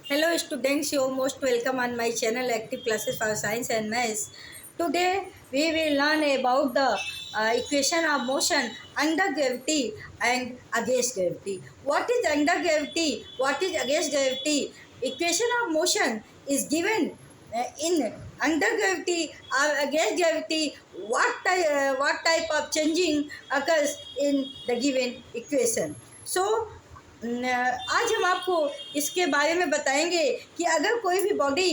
Hello students, you are most welcome on my channel Active Classes for Science and Maths. Today we will learn about the equation of motion under gravity and against gravity. What is under gravity? What is against gravity? Equation of motion is given in under gravity or against gravity. What type of changing occurs in the given equation? So आज हम आपको इसके बारे में बताएंगे कि अगर कोई भी बॉडी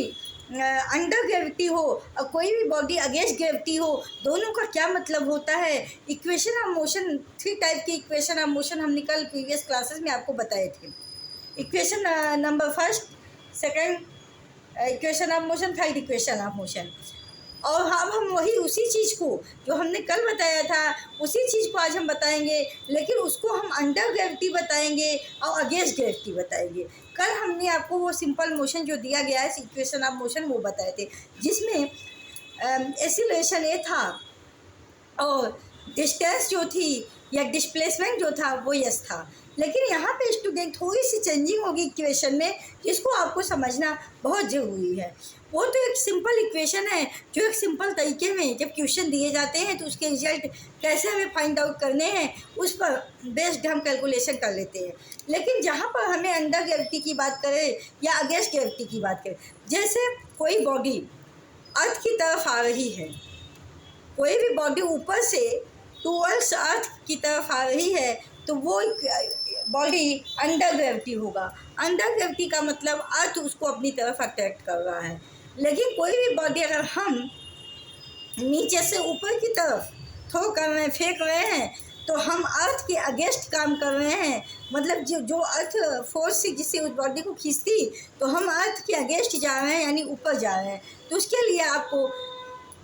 अंडर ग्रेविटी हो और कोई भी बॉडी अगेंस्ट ग्रेविटी हो, दोनों का क्या मतलब होता है। इक्वेशन ऑफ मोशन, 3 टाइप की इक्वेशन ऑफ मोशन हमने कल प्रीवियस क्लासेस में आपको बताए थे। Equation number first, second equation of motion, third equation of motion. और हम वही उसी चीज़ को जो हमने कल बताया था उसी चीज़ को आज हम बताएंगे, लेकिन उसको हम अंडर ग्रेविटी बताएंगे और अगेंस्ट ग्रेविटी बताएंगे। कल हमने आपको वो सिंपल मोशन जो दिया गया है इक्वेशन ऑफ मोशन वो बताए थे, जिसमें एक्सीलरेशन ए था और डिस्टेंस जो थी या डिस्प्लेसमेंट जो था वो यस था। लेकिन यहाँ पे स्टूडेंट थोड़ी सी चेंजिंग होगी इक्वेशन में, जिसको आपको समझना बहुत ज़रूरी है। वो तो एक सिंपल इक्वेशन है जो एक सिंपल तरीके में जब क्वेश्चन दिए जाते हैं तो उसके रिजल्ट कैसे हमें फाइंड आउट करने हैं उस पर बेस्ड हम कैलकुलेशन कर लेते हैं। लेकिन जहाँ पर हमें अंडर ग्रेविटी की बात करें या अगेंस्ट ग्रेविटी की बात करें, जैसे कोई बॉडी अर्थ की तरफ आ रही है, कोई भी बॉडी ऊपर से टूवर्ड्स अर्थ की तरफ आ रही है तो वो बॉडी अंडर ग्रेविटी होगा। अंडर ग्रेविटी का मतलब अर्थ उसको अपनी तरफ अट्रैक्ट कर रहा है। लेकिन कोई भी बॉडी अगर हम नीचे से ऊपर की तरफ थ्रो कर रहे हैं, फेंक रहे हैं, तो हम अर्थ के अगेंस्ट काम कर रहे हैं। मतलब जो अर्थ फोर्स से जिससे उस बॉडी को खींचती, तो हम अर्थ के अगेंस्ट जा रहे हैं यानी ऊपर जा रहे हैं। तो उसके लिए आपको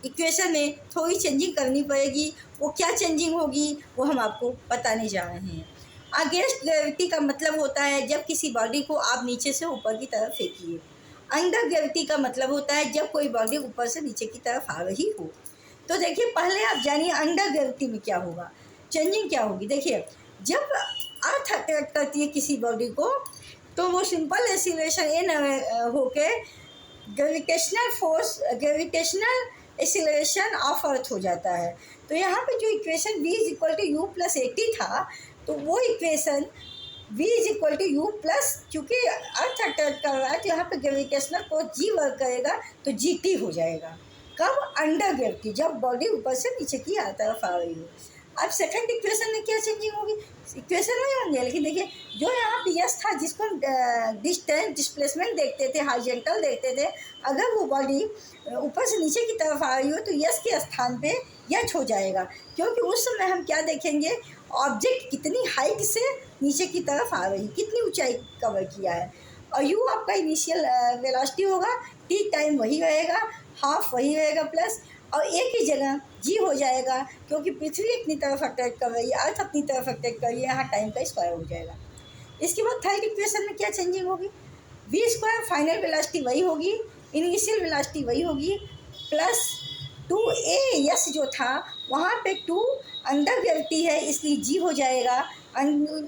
इक्वेशन में थोड़ी चेंजिंग करनी पड़ेगी। वो क्या चेंजिंग होगी वो हम आपको बताने जा रहे हैं। अगेंस्ट ग्रेविटी का मतलब होता है जब किसी बॉडी को आप नीचे से ऊपर की तरफ फेंकिए। अंडर ग्रेविटी का मतलब होता है जब कोई बॉडी ऊपर से नीचे की तरफ आ रही हो। तो देखिए, पहले आप जानिए अंडर ग्रेविटी में क्या होगा, चेंजिंग क्या होगी। देखिए, जब अर्थ अट्रैक्ट करती है किसी बॉडी को तो वो सिंपल एक्सीलरेशन ए होके gravitational force, gravitational acceleration of earth हो जाता है। तो यहाँ पे जो equation v is equal to u plus at था, तो वो equation v is equal to u plus, चूँकि अर्थ अट्रैक्ट कर रहा है तो यहाँ पे ग्रेविटेशनल फोर्स g वर्क करेगा तो gt हो जाएगा। कब? अंडर ग्रेविटी, जब बॉडी ऊपर से नीचे की तरफ आ रही हो। अब सेकंड इक्वेशन में क्या चेंजिंग होगी, इक्वेशन में होंगे। लेकिन देखिए, जो यहाँ पे यस था जिसको हम डिस्टेंस डिस्प्लेसमेंट देखते थे, हॉरिजॉन्टल देखते थे, अगर वो बॉडी ऊपर से नीचे की तरफ आ रही हो तो यस के स्थान पे यच हो जाएगा। क्योंकि उस समय हम क्या देखेंगे, ऑब्जेक्ट कितनी हाइट से नीचे की तरफ आ रही, कितनी ऊंचाई कवर किया है। और यू आपका इनिशियल वेलोसिटी होगा, टी टाइम वही रहेगा, हाफ वही रहेगा प्लस, और एक ही जगह जी हो जाएगा क्योंकि पृथ्वी अपनी तरफ अट्रैक्ट कर रही है, अर्थ अपनी तरफ अट्रैक्ट कर रही है, यहाँ टाइम का स्क्वायर हो जाएगा। इसके बाद थर्ड इक्वेशन में क्या चेंजिंग होगी, वी स्क्वायर फाइनल वेलोसिटी वही होगी, इनिशियल वेलोसिटी वही होगी, प्लस 2a यस जो था वहाँ पे 2 अंडर ग्रेविटी है इसलिए जी हो जाएगा,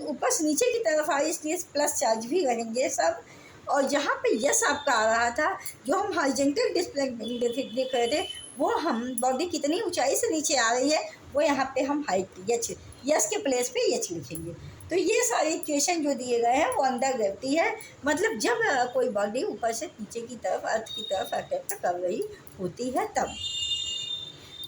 ऊपर से नीचे की तरफ आए इसलिए प्लस चार्ज भी रहेंगे सब। और जहाँ पे यस आपका आ रहा था, जो हम हॉरिजॉन्टल डिस्प्ले देख रहे थे, वो हम बॉडी कितनी ऊंचाई से नीचे आ रही है वो यहाँ पे हम हाइट यस के प्लेस पे यच लिखेंगे। तो ये सारे इक्वेशन जो दिए गए हैं वो अंडर ग्रेविटी है, मतलब जब कोई बॉडी ऊपर से नीचे की तरफ अर्थ की तरफ अट्रैक्ट कर रही होती है तब।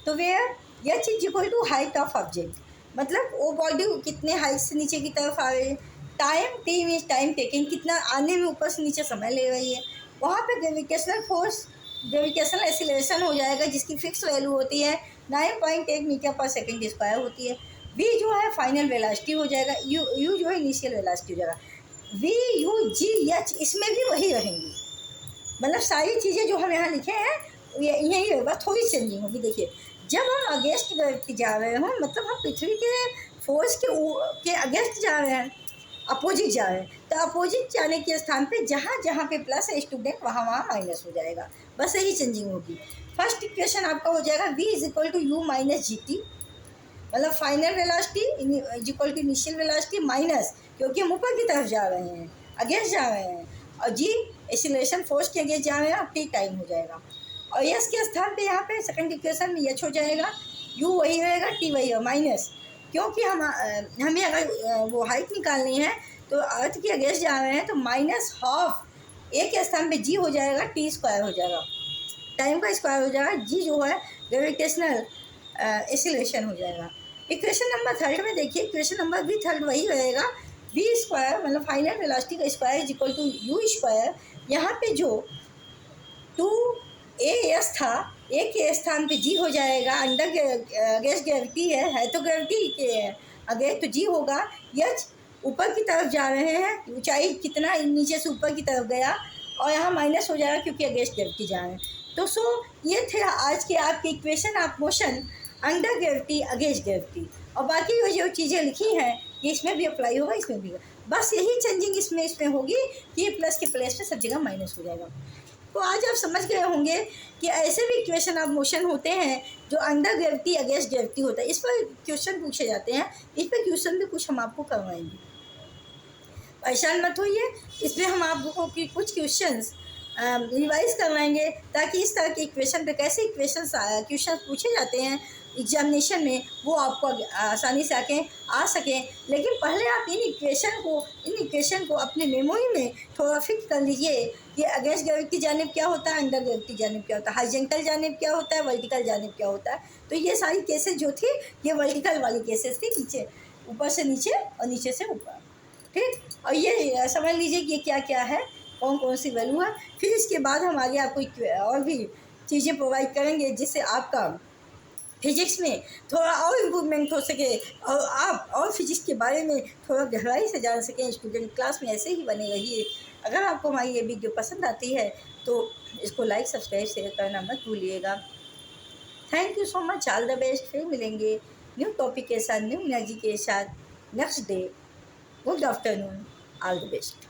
तो where h is equal to height of object, मतलब वो बॉडी कितने हाइट से नीचे की तरफ आ रही है। Time, T means time taking, कितना आने में ऊपर से नीचे समय ले रही है। वहाँ पे ग्रेविटेशनल फोर्स, ग्रेविटेशनल एक्सीलरेशन हो जाएगा जिसकी फिक्स वैल्यू होती है 9.8 मीटर पर सेकंड स्क्वायर होती है। v जो है फाइनल वेलोसिटी हो जाएगा, u जो है इनिशियल वेलोसिटी हो जाएगा। v u g h इसमें भी वही रहेंगी, मतलब सारी चीज़ें जो हम यहाँ लिखे हैं यही होगा, थोड़ी चेंजिंग होगी। देखिए, जब हम अगेंस्ट ग्रेविटी जा रहे हो मतलब हम पृथ्वी के फोर्स के अगेंस्ट जा रहे हैं, अपोजिट जा रहे हैं, तो अपोजिट जाने के स्थान पे जहाँ जहाँ पे प्लस है स्टूडेंट वहाँ वहाँ माइनस हो जाएगा, बस यही चेंजिंग होगी। फर्स्ट इक्वेशन आपका हो जाएगा v is equal to u minus g t, मतलब final velocity is equal to initial velocity minus, क्योंकि हम ऊपर की तरफ जा रहे हैं, अगेंस्ट जा रहे हैं, और जी एक्सीलरेशन फोर्स के अगेंस्ट जा रहे हैं, टी टाइम हो जाएगा। और यस के स्थान पे यहाँ पे सेकंड इक्वेशन में एच हो जाएगा, यू वही रहेगा, टी वही होगा माइनस, क्योंकि हमें अगर वो हाइट निकालनी है तो अर्थ के अगेंस्ट जा रहे हैं तो माइनस हाफ ए के स्थान पे जी हो जाएगा, टी स्क्वायर हो जाएगा, टाइम का स्क्वायर हो जाएगा, जी जो है ग्रेविटेशनल एक्सीलरेशन हो जाएगा। इक्वेशन नंबर थर्ड में देखिए, इक्वेशन नंबर भी थर्ड वही रहेगा, बी स्क्वायर मतलब फाइनल वेलोसिटी का square is equal to u square. यहाँ पे जो 2a था, ए के स्थान पे जी हो जाएगा, अंडर अगेंस्ट ग्रेविटी है तो ग्रेविटी के अगेंस्ट तो जी होगा, यच ऊपर की तरफ जा रहे हैं, ऊंचाई कितना नीचे से ऊपर की तरफ गया, और यहाँ माइनस हो जाएगा क्योंकि अगेंस्ट ग्रेविटी जा रहे हैं। तो ये थे आज के आपके equation of motion under gravity against gravity, और बाकी जो चीज़ें लिखी हैं ये इसमें भी अप्लाई होगा, इसमें भी होगा, बस यही चेंजिंग इसमें होगी कि ये प्लस के प्लेस पे सब जगह माइनस हो जाएगा। तो आज आप समझ गए होंगे कि ऐसे भी इक्वेशन ऑफ मोशन होते हैं जो अंडर ग्रेविटी अगेंस्ट ग्रेविटी होता है, इस पर क्वेश्चन पूछे जाते हैं, इस पर क्वेश्चन भी कुछ हम आपको करवाएंगे, परेशान मत होइए। इसमें हम आपको कुछ क्वेश्चंस रिवाइज करवाएंगे ताकि इस तरह के इक्वेशन पे कैसे क्वेश्चन पूछे जाते हैं एग्जामिनेशन में वो आपको आसानी से आ सकें। लेकिन पहले आप इन इक्वेशन को अपने मेमोरी में थोड़ा फिक्स कर लीजिए कि अगेंस्ट ग्रेविटी जानिब क्या होता है, अंडर ग्रेविटी जानिब क्या होता है, हाइजेंटल जानिब क्या होता है, वर्टिकल जानिब क्या होता है। तो ये सारी केसेस जो थी ये वर्टिकल वाली केसेस थी, नीचे ऊपर से नीचे और नीचे से ऊपर, ठीक। और ये समझ लीजिए कि ये क्या क्या है, कौन कौन सी वैल्यू है। फिर इसके बाद हम आगे आपको और भी चीज़ें प्रोवाइड करेंगे जिससे आपका फिजिक्स में थोड़ा और इम्प्रूवमेंट हो सके और आप और फिजिक्स के बारे में थोड़ा गहराई से जान सकें। स्टूडेंट क्लास में ऐसे ही बने रहिए। अगर आपको हमारी ये वीडियो पसंद आती है तो इसको लाइक सब्सक्राइब शेयर करना मत भूलिएगा। Thank you so much, all the best. फिर मिलेंगे न्यू टॉपिक के साथ, न्यू एनर्जी के साथ next day. Good afternoon, all the best.